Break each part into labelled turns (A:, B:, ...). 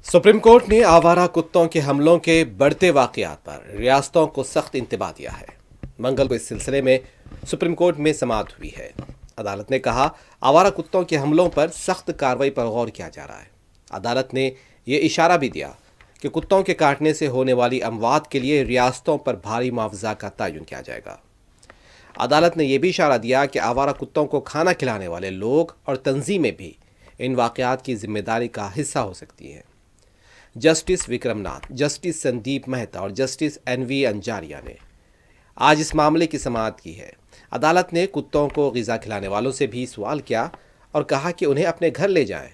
A: Supreme court ने आवारा कुत्तों के हमलों के बढ़ते वाकयात पर रियासतों को सख्त इंतबाह दिया है। मंगल को इस सिलसिले में सुप्रीम कोर्ट में समाअत हुई है। अदालत ने कहा, आवारा कुत्तों के हमलों पर सख्त कार्रवाई पर गौर किया जा रहा है। अदालत ने यह इशारा भी दिया कि कुत्तों के काटने से होने वाली अमवात के लिए रियासतों पर भारी मुआवजा का तयन किया जाएगा। अदालत ने यह भी इशारा दिया कि आवारा कुत्तों को खाना खिलाने वाले लोग और तंजीमें भी इन वाकयात की जिम्मेदारी का हिस्सा हो सकती हैं। जस्टिस विक्रमनाथ, जस्टिस संदीप मेहता और जस्टिस एनवी अंजारिया ने आज इस मामले की समाअत की है। अदालत ने कुत्तों को ग़िज़ा खिलाने वालों से भी सवाल किया और कहा कि उन्हें अपने घर ले जाएं।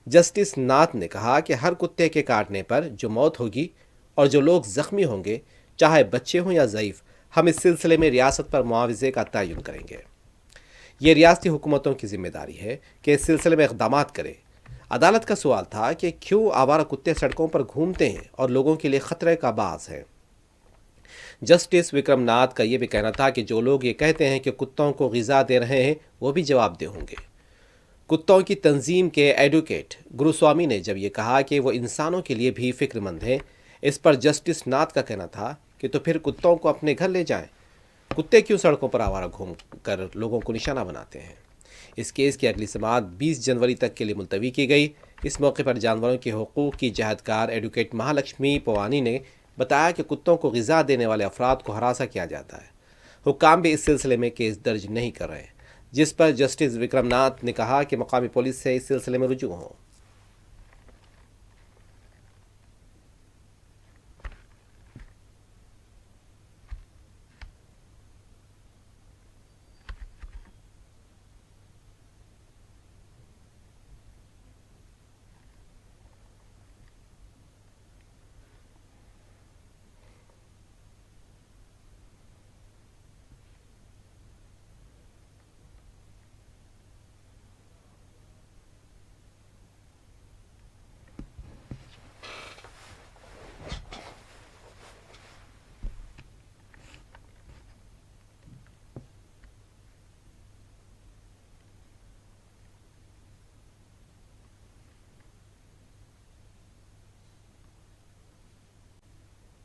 A: जस्टिस नाथ ने कहा कि हर कुत्ते के काटने पर जो मौत होगी और जो लोग ज़ख्मी होंगे, चाहे बच्चे हों या ज़ईफ़, हम इस सिलसिले में रियासत पर मुआवजे का तयन करेंगे। ये रियासती हुकूमतों की जिम्मेदारी है कि इस सिलसिले में इक़दाम करें। अदालत का सवाल था कि क्यों आवारा कुत्ते सड़कों पर घूमते हैं और लोगों के लिए ख़तरे का बाज़ हैं। जस्टिस विक्रमनाथ का यह भी कहना था कि जो लोग ये कहते हैं कि कुत्तों को ग़िज़ा दे रहे हैं, वो भी जवाबदेह होंगे। कुत्तों की तंजीम के एडवोकेट गुरुस्वामी ने जब ये कहा कि वो इंसानों के लिए भी फ़िक्रमंद हैं, इस पर जस्टिस नाथ का कहना था कि तो फिर कुत्तों को अपने घर ले जाएं। कुत्ते क्यों सड़कों पर आवारा घूम कर लोगों को निशाना बनाते हैं। इस केस की अगली समाअत 20 जनवरी तक के लिए मुलतवी की गई। इस मौके पर जानवरों के हुकूक़ की जहदकार एडवोकेट महालक्ष्मी पवानी ने बताया कि कुत्तों को ग़िज़ा देने वाले अफराद को हरासा किया जाता है। हुक्काम भी इस सिलसिले में केस दर्ज नहीं कर रहे, जिस पर जस्टिस विक्रमनाथ ने कहा कि मकामी पुलिस से इस सिलसिले में रुजू हों।